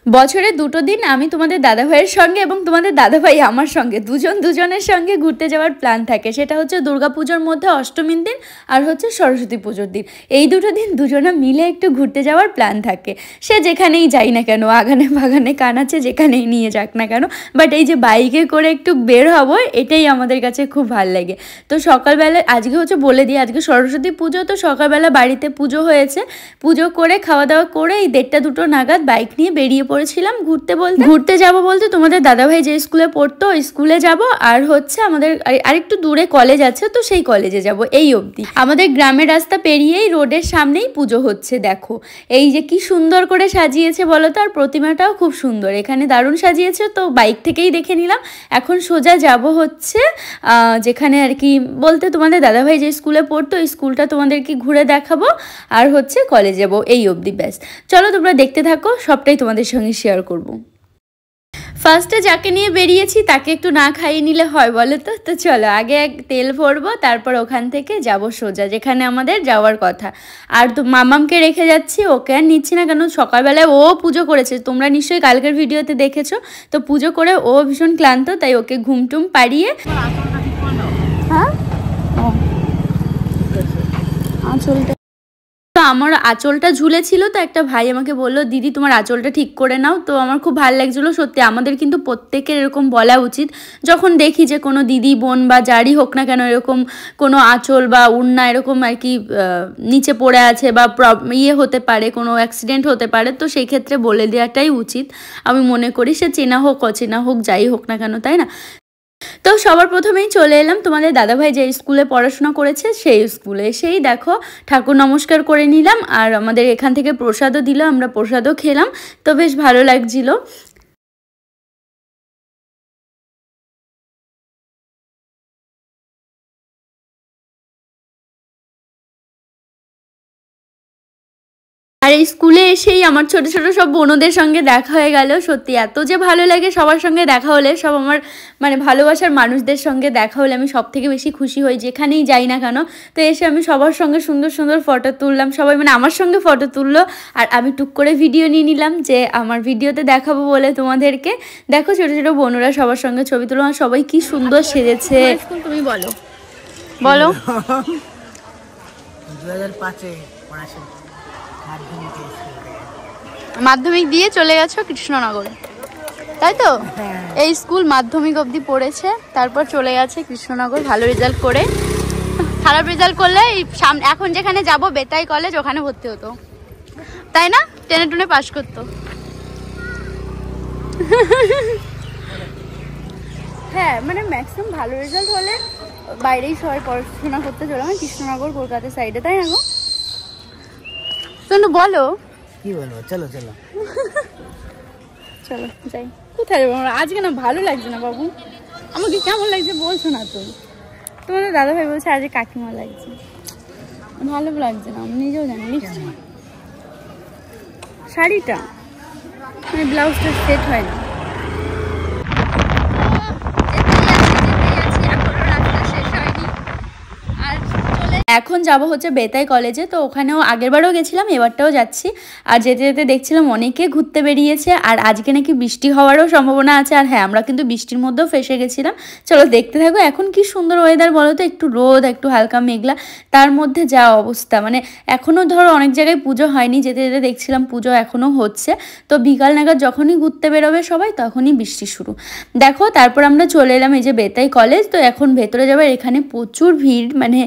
বছরে দুটো দিন আমি তোমাদের দাদাভাইয়ের সঙ্গে এবং তোমাদের দাদাভাই আমার সঙ্গে দুজনের সঙ্গে ঘুরতে যাওয়ার প্ল্যান থাকে। সেটা হচ্ছে দুর্গাপুজোর মধ্যে অষ্টমীর দিন আর হচ্ছে সরস্বতী পুজোর দিন। এই দুটো দিন দুজনে মিলে একটু ঘুরতে যাওয়ার প্ল্যান থাকে। সে যেখানেই যাই না কেন, আগানে বাগানে কানাচে যেখানেই নিয়ে যাক না কেন, বাট এই যে বাইকে করে একটু বের হবো এটাই আমাদের কাছে খুব ভালো লাগে। তো সকালবেলা আজকে হচ্ছে বলে দিই, আজকে সরস্বতী পুজো, তো সকালবেলা বাড়িতে পুজো হয়েছে। পুজো করে খাওয়া দাওয়া করে এই 1:30-2 নাগাদ বাইক নিয়ে বেরিয়ে পড়েছিলাম ঘুরতে যাব বলতে তোমাদের দাদাভাই যে স্কুলে পড়তো ওই স্কুলে যাব, আর হচ্ছে আমাদের আরেকটু দূরে কলেজ আছে, তো সেই কলেজে যাব। এই অবধি আমাদের গ্রামের রাস্তা পেরিয়েই রোডের সামনেই পুজো হচ্ছে। দেখো এই যে কি সুন্দর করে সাজিয়েছে বলো তো, আর প্রতিমাটাও খুব সুন্দর, এখানে দারুণ সাজিয়েছে। তো বাইক থেকেই দেখে নিলাম। এখন সোজা যাব হচ্ছে যেখানে আর কি বলতে তোমাদের দাদাভাই যে স্কুলে পড়তো ওই স্কুলটা তোমাদেরকে ঘুরে দেখাবো, আর হচ্ছে কলেজ যাবো। এই অবধি ব্যাস। চলো তোমরা দেখতে থাকো, সবটাই তোমাদের সঙ্গে শেয়ার করব। ফার্স্টে যাকে নিয়ে বেরিয়েছি তাকে একটু না খাইয়ে নিলে হয় বলো তো। তো চলো আগে তেল ভরবো, তারপর ওখান থেকে যাব সোজা যেখানে আমাদের যাওয়ার কথা। আর তো মামামকে রেখে যাচ্ছি, ওকে আর নিচ্ছি না, কারণ সকালবেলায় ও পুজো করেছে, তোমরা নিশ্চয়ই কালকের ভিডিওতে দেখেছো। তো পুজো করে ও ভীষণ ক্লান্ত, তাই ওকে ঘুমটুম পাড়িয়ে আঁচলটা, তো আমার আঁচলটা ঝুলেছিল, তো একটা ভাই আমাকে বললো দিদি তোমার আঁচলটা ঠিক করে নাও। তো আমার খুব ভালো লাগছিলো। সত্যি আমাদের কিন্তু প্রত্যেকের এরকম বলা উচিত, যখন দেখি যে কোনো দিদি বোন বা যারই হোক না কেন এরকম কোনো আঁচল বা উড়না এরকম আর কি নিচে পড়ে আছে বা হতে পারে, কোনো অ্যাক্সিডেন্ট হতে পারে, তো সেই ক্ষেত্রে বলে দেওয়াটাই উচিত আমি মনে করি। সে চেনা হোক অচেনা হোক যাই হোক না কেন, তাই না? তো সবার প্রথমেই চলে এলাম তোমাদের দাদাভাই যে স্কুলে পড়াশোনা করেছে সেই স্কুলে। সেই দেখো ঠাকুর নমস্কার করে নিলাম, আর আমাদের এখান থেকে প্রসাদও দিল, আমরা প্রসাদও খেলাম, তো বেশ ভালো লাগছিল। আর এই স্কুলে এসেই আমার ছোট ছোট সব বোনদের সঙ্গে দেখা হয়ে গেল। সত্যি এত যে ভালো লাগে সবার সঙ্গে দেখা হলে, সব আমার মানে ভালোবাসার মানুষদের সঙ্গে দেখা হলে আমি সব থেকে বেশি খুশি হই, যেখানেই যাই না কেন। তো এসে আমি সবার সঙ্গে সুন্দর সুন্দর ফটো তুললাম, সবাই মানে আমার সঙ্গে ফটো তুললো, আর আমি টুক করে ভিডিও নিয়ে নিলাম যে আমার ভিডিওতে দেখাবো বলে তোমাদেরকে। দেখো ছোট ছোট বোনরা সবার সঙ্গে ছবি তুলো, আর সবাই কি সুন্দর সেজেছে। তুমি বলো বলো 2005-এ পড়াশোনা মাধ্যমিক দিয়ে চলে গেছো কৃষ্ণনগর, তাই তো? এই স্কুল মাধ্যমিক অবধি পড়েছে, তারপর চলে গেছে কৃষ্ণনগর ভালো রেজাল্ট করে। খারাপ রেজাল্ট করলে এখন যেখানে যাব বেতাই কলেজ, ওখানে ভর্তি হতো, তাই না? টেনে টুনে পাস করতো। হ্যাঁ মানে ম্যাক্সিমাম ভালো রেজাল্ট হলে বাইরেই সবাই পড়াশোনা করতে চলে, মানে কৃষ্ণনগর কলকাতা সাইডে, তাই না গো? শোনো বলো কি বলবো, চলো চলো চলো যাই। কোথায় যাবো আমরা আজকে? না ভালো লাগছে না বাবু, আমাকে কেমন লাগছে বলছো না তো? তোমাদের দাদাভাই বলছে আজকে কাকিমা লাগছে, ভালো লাগছে না, আমি নিজেও জানি। নিশ্চয়ই শাড়িটা মানে ব্লাউজটা সেট হয় না। এখন যাব হচ্ছে বেতাই কলেজে, তো ওখানেও আগেরবারও গেছিলাম, এবারটাও যাচ্ছি। আর যেতে যেতে দেখছিলাম অনেকে ঘুরতে বেরিয়েছে, আর আজকে নাকি বৃষ্টি হওয়ারও সম্ভাবনা আছে। আর হ্যাঁ আমরা কিন্তু বৃষ্টির মধ্যেও ফেসে গেছিলাম। চলো দেখতে থাকো। এখন কি সুন্দর ওয়েদার বলো তো, একটু রোদ একটু হালকা মেঘলা, তার মধ্যে যা অবস্থা, মানে এখনও ধরো অনেক জায়গায় পুজো হয়নি, যেতে যেতে দেখছিলাম পুজো এখনও হচ্ছে। তো বিকাল নাগাদ যখনই ঘুরতে বেরোবে সবাই তখনই বৃষ্টি শুরু। দেখো তারপর আমরা চলে এলাম এই যে বেতাই কলেজ। তো এখন ভেতরে যাবার, এখানে প্রচুর ভিড়, মানে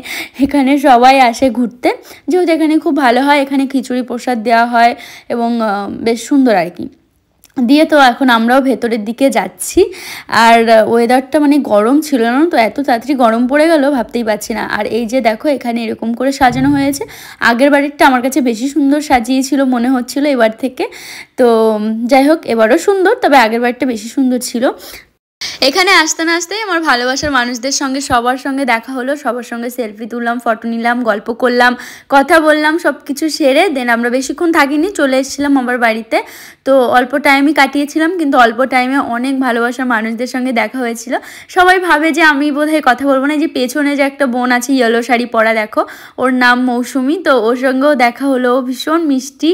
এখানে সবাই আসে ঘুরতে, যেহেতু এখানে খুব ভালো হয়, এখানে খিচুড়ি প্রসাদ দেওয়া হয় এবং বেশ সুন্দর আর কি দিয়ে। তো এখন আমরাও ভেতরের দিকে যাচ্ছি। আর ওয়েদারটা মানে গরম ছিল না, তো এত তাড়াতাড়ি গরম পড়ে গেল ভাবতেই পারছি না। আর এই যে দেখো এখানে এরকম করে সাজানো হয়েছে, আগের বাড়িরটা আমার কাছে বেশি সুন্দর সাজিয়েছিল মনে হচ্ছিল এবার থেকে। তো যাই হোক এবারও সুন্দর, তবে আগের বাড়িটা বেশি সুন্দর ছিল। এখানে আসতে না আসতেই আমার ভালোবাসার মানুষদের সঙ্গে সবার সঙ্গে দেখা হলো, সবার সঙ্গে সেলফি তুললাম, ফটো নিলাম, গল্প করলাম, কথা বললাম, সব কিছু সেরে দেন আমরা বেশিক্ষণ থাকিনি, চলে এসেছিলাম আমার বাড়িতে। তো অল্প টাইমই কাটিয়েছিলাম, কিন্তু অল্প টাইমে অনেক ভালোবাসার মানুষদের সঙ্গে দেখা হয়েছিল। সবাই ভাবে যে আমি বোধহয় কথা বলবো না, যে পেছনে যে একটা বোন আছে ইয়েলো শাড়ি পরা, দেখো ওর নাম মৌসুমি, তো ওর সঙ্গেও দেখা হলো, ভীষণ মিষ্টি।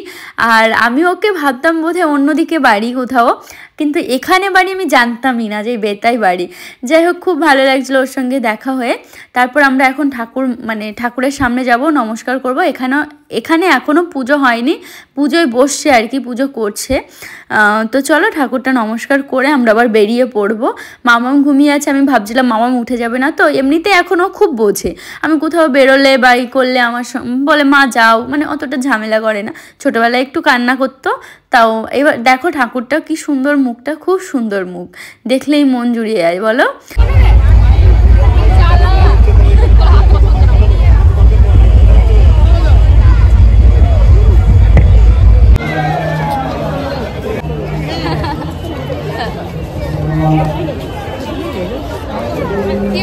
আর আমি ওকে ভাবতাম বোধহয় অন্যদিকে বাড়ি কোথাও, কিন্তু এখানে বাড়ি আমি জানতামই না যে বেতাই বাড়ি। যাই হোক, খুব ভালো লাগছিলো ওর সঙ্গে দেখা হয়ে। তারপর আমরা এখন ঠাকুরের সামনে যাব, নমস্কার করব। এখানে এখনও পুজো হয়নি, পুজোয় বসছে আর কি, পুজো করছে। তো চলো ঠাকুরটা নমস্কার করে আমরা আবার বেরিয়ে পড়বো। মামাম ঘুমিয়ে আছে, আমি ভাবছিলাম মামাম উঠে যাবে না, তো এমনিতে এখনও খুব বোঝে। আমি কোথাও বেরোলে বা করলে আমার বলে মা যাও, মানে অতটা ঝামেলা করে না। ছোটোবেলায় একটু কান্না করতো, তাও এবার দেখো ঠাকুরটা কি সুন্দর, মুখটা খুব সুন্দর মুখ, দেখলেই মন জুড়িয়ে যায় বলো।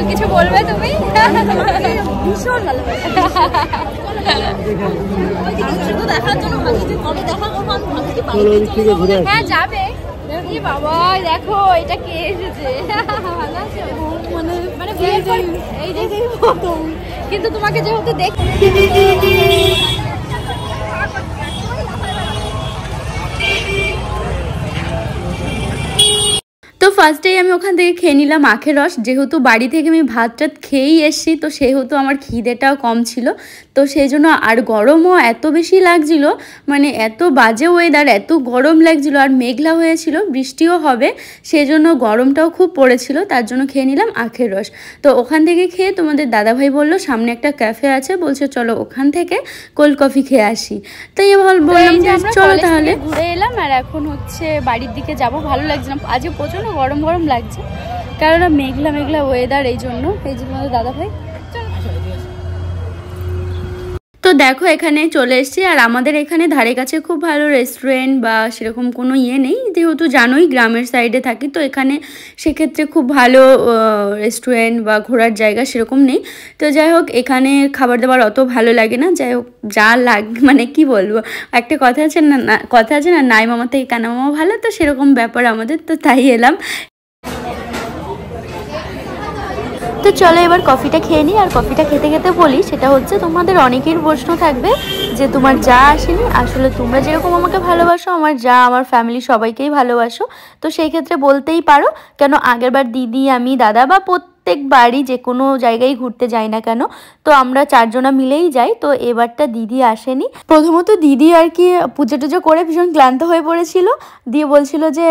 কিছু বলবে তুমি? ভীষণ ভালো হ্যাঁ যাবে। বাবা দেখো এটা কে এসেছে, ভালো আছো? মানে এই যে কিন্তু তোমাকে যেহেতু দেখ তো ফার্স্টেই আমি ওখান থেকে খেয়ে নিলাম আখের রস। যেহেতু বাড়ি থেকে আমি ভাত টাত খেয়েই এসেছি, তো সেহেতু আমার খিদেটাও কম ছিল, তো সেই জন্য। আর গরমও এত বেশি লাগছিল, মানে এত বাজে ওয়েদার, এত গরম লাগছিল, আর মেঘলা হয়েছিল, বৃষ্টিও হবে, সেই জন্য গরমটাও খুব পড়েছিল, তার জন্য খেয়ে নিলাম আখের রস। তো ওখান থেকে খেয়ে তোমাদের দাদাভাই বললো সামনে একটা ক্যাফে আছে, বলছে চলো ওখান থেকে কোল্ড কফি খেয়ে আসি। তাই বললাম যে চলো তাহলে। ঘুরে এলাম আর এখন হচ্ছে বাড়ির দিকে যাব। ভালো লাগছে না, আজকে প্রচণ্ড গরম গরম লাগছে, কারণ মেঘলা মেঘলা ওয়েদার, এই জন্য তোমাদের দাদাভাই। তো দেখো এখানে চলে এসেছি, আর আমাদের এখানে ধারে কাছে খুব ভালো রেস্টুরেন্ট বা সেরকম কোনো ইয়ে নেই, যেহেতু জানোই গ্রামের সাইডে থাকি, তো এখানে সেক্ষেত্রে খুব ভালো রেস্টুরেন্ট বা ঘোরার জায়গা সেরকম নেই। তো যাই হোক, এখানে খাবার দাবার অত ভালো লাগে না, যাই হোক যা মানে কি বলবো, একটা কথা আছে না নাই মামা থেকে কানা মামা ভালো, তো সেরকম ব্যাপার আমাদের, তো তাই এলাম। তো চলো এবার কফিটা খেয়ে নিই। আর কফিটা খেতে খেতে বলি, সেটা হচ্ছে তোমাদের অনেকের প্রশ্ন থাকবে যে তোমার যা আসেনি, আসলে তোমরা যেরকম আমাকে ভালোবাসো, আমার যা আমার ফ্যামিলি সবাইকেই ভালোবাসো, তো সেই ক্ষেত্রে বলতেই পারো। কেন আগেরবার দিদি, আমি, দাদা বা প্রত্যেকবারই যে কোনো জায়গায় ঘুরতে যাই না কেন, তো আমরা চারজনা মিলেই যাই। তো এবারটা দিদি আসেনি। প্রথমত দিদি আর কি পুজো টুজো করে ভীষণ ক্লান্ত হয়ে পড়েছিল, দিয়ে বলছিল যে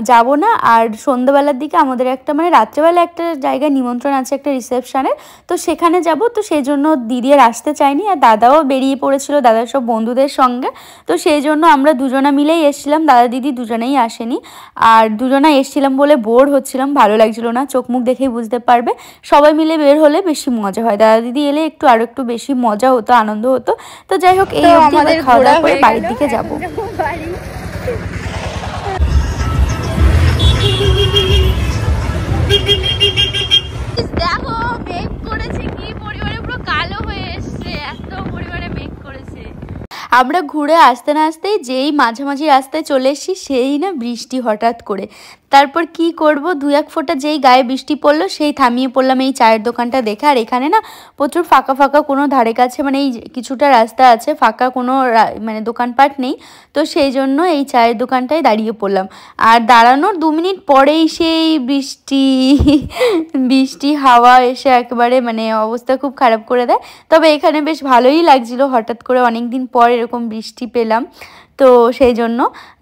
যাব না। আর সন্ধ্যাবেলার দিকে আমাদের একটা মানে রাত্রেবেলা একটা জায়গায় নিমন্ত্রণ আছে, একটা রিসেপশনের, তো সেখানে যাব। তো সেই জন্য দিদি আর আসতে চায়নি, আর দাদাও বেরিয়ে পড়েছিল দাদার সব বন্ধুদের সঙ্গে। তো সেই জন্য আমরা দুজনা মিলেই এসেছিলাম, দাদা দিদি দুজনেই আসেনি। আর দুজনা এসেছিলাম বলে বোর হচ্ছিলাম, ভালো লাগছিল না, চোখ মুখ দেখেই বুঝতে পারবে। সবাই মিলে বের হলে বেশি মজা হয়, দাদা দিদি এলে আরো একটু বেশি মজা হতো, আনন্দ হতো। তো যাই হোক, এই আমাদের খাওয়া দাওয়া করে বাড়ির দিকে যাবো। দেখো মেঘ করেছে, কি পরিমাণে পুরো কালো হয়ে এসছে, এত পরিমাণে মেঘ করেছে। আমরা ঘুরে আসতে না আসতেই যেই মাঝামাঝি রাস্তায় চলে এসেছি, সেই না বৃষ্টি হঠাৎ করে। তারপর কি করব, দু এক ফোঁটা যেই গায়ে বৃষ্টি পড়লো, সেই থামিয়ে পড়লাম এই চায়ের দোকানটা দেখে। আর এখানে না প্রচুর ফাঁকা ফাঁকা, কোনো ধারে কাছে মানে এই কিছুটা রাস্তা আছে ফাঁকা, কোনো মানে দোকানপাট নেই, তো সেই জন্য এই চায়ের দোকানটায় দাঁড়িয়ে পড়লাম। আর দাঁড়ানোর 2 মিনিট পরেই সেই বৃষ্টি হাওয়া এসে একেবারে মানে অবস্থা খুব খারাপ করে দেয়। তবে এখানে বেশ ভালোই লাগছিল, হঠাৎ করে অনেক দিন পর এরকম বৃষ্টি পেলাম, তো সেই জন্য।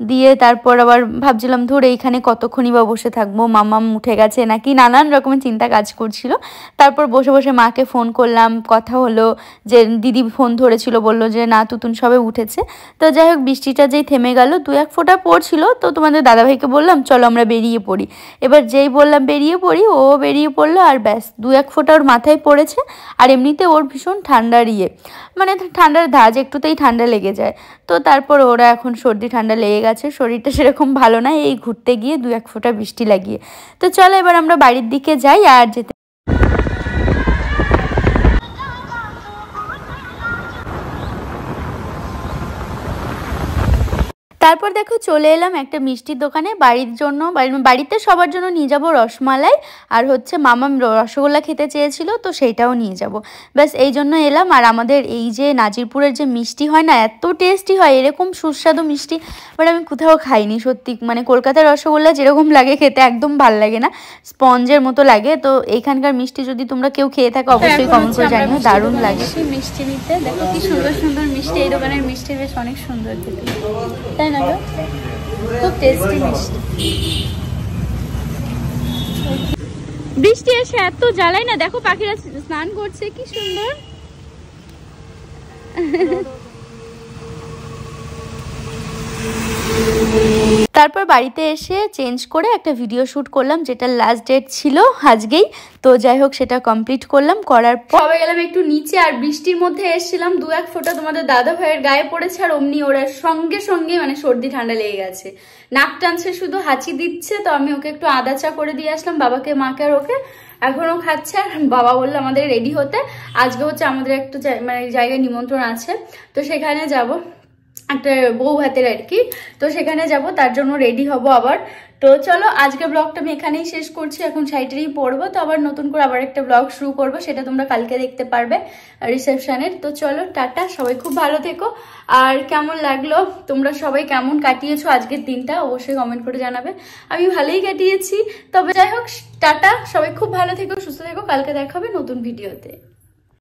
দিয়ে তারপর আবার ভাবছিলাম ধরে এইখানে কতক্ষণই বা বসে থাকবো, মামাম উঠে গেছে নাকি, নানান রকমের চিন্তা কাজ করছিল। তারপর বসে বসে মাকে ফোন করলাম, কথা হলো, যে দিদি ফোন ধরেছিল, বললো যে না তুতুন সবে উঠেছে। তো যাই হোক, বৃষ্টিটা যেই থেমে গেল, 2-1 ফোঁটা পড়ছিল, তো তোমাদের দাদাভাইকে বললাম চলো আমরা বেরিয়ে পড়ি। এবার যেই বললাম বেরিয়ে পড়ি, ও বেরিয়ে পড়লো, আর ব্যাস 2-1 ফোঁটা ওর মাথায় পড়েছে। আর এমনিতে ওর ভীষণ ঠান্ডার মানে ঠান্ডার ধাজ, একটুতেই ঠান্ডা লেগে যায়। তো তারপর ওরা ওরা এখন সর্দি ঠান্ডা লেগে গেছে, শরীরটা সেরকম ভালো না এই ঘুরতে গিয়ে 2-1 ফোঁটা বৃষ্টি লাগিয়ে। তো চলো এবার আমরা বাড়ির দিকে যাই। আর যেতে তারপর দেখো চলে এলাম একটা মিষ্টির দোকানে বাড়ির জন্য, বাড়িতে সবার জন্য নিয়ে যাব রসমালাই, আর হচ্ছে মামা রসগোল্লা খেতে চেয়েছিল তো সেইটাও নিয়ে যাব। ব্যাস এই জন্য এলাম। আর আমাদের এই যে নাজিরপুরের যে মিষ্টি হয় না, এত টেস্টি হয়, এরকম সুস্বাদু মিষ্টি বাট আমি কোথাও খাইনি সত্যি। মানে কলকাতার রসগোল্লা যেরকম লাগে খেতে একদম ভাল লাগে না, স্পঞ্জের মতো লাগে। তো এইখানকার মিষ্টি যদি তোমরা কেউ খেয়ে থাকো অবশ্যই কমেন্ট করে জানিও, দারুণ লাগে মিষ্টি নিতে। দেখো কি সুন্দর সুন্দর মিষ্টি, এই দোকানের মিষ্টি বেশ অনেক সুন্দর খেতে, তাই না গো? খুব টেস্টি মিষ্টি। বৃষ্টি এসে এত জ্বালায় না, দেখো পাখিরা স্নান করছে কি সুন্দর। তারপর বাড়িতে এসে চেঞ্জ করে একটা ভিডিও শ্যুট করলাম, যেটা লাস্ট ডেট ছিল আজকেই। তো যাই হোক সেটা কমপ্লিট করলাম, করার পর সবাই গেলাম একটু নিচে। আর বৃষ্টির মধ্যে এসেছিলাম, 2-1 ফোঁটা তোমাদের দাদা ভাইয়ের গায়ে পড়েছে, আর অমনি ওরা সঙ্গে সঙ্গে মানে সর্দি ঠান্ডা লেগে গেছে, নাক টানছে, শুধু হাঁচি দিচ্ছে। তো আমি ওকে একটু আদা চা করে দিয়ে আসলাম, বাবাকে, মাকে আর ওকে। এখনও খাচ্ছে। আর বাবা বললো আমাদের রেডি হতে, আজকে হচ্ছে আমাদের একটা মানে জায়গায় নিমন্ত্রণ আছে, তো সেখানে যাব, একটা বউ ভাতের আর কি। তো সেখানে যাব, তার জন্য রেডি হব আবার। তো চলো আজকে ব্লগটা আমি এখানেই শেষ করছি, এখন শাড়িটাই পরবো। তো আবার নতুন করে আবার একটা ব্লগ শুরু করবো, সেটা তোমরা কালকে দেখতে পারবে রিসেপশনের। তো চলো টাটা, সবাই খুব ভালো থেকো। আর কেমন লাগলো, তোমরা সবাই কেমন কাটিয়েছো আজকের দিনটা অবশ্যই কমেন্ট করে জানাবে। আমি ভালোই কাটিয়েছি। তবে যাই হোক টাটা, সবাই খুব ভালো থেকো, সুস্থ থেকো, কালকে দেখা হবে নতুন ভিডিওতে।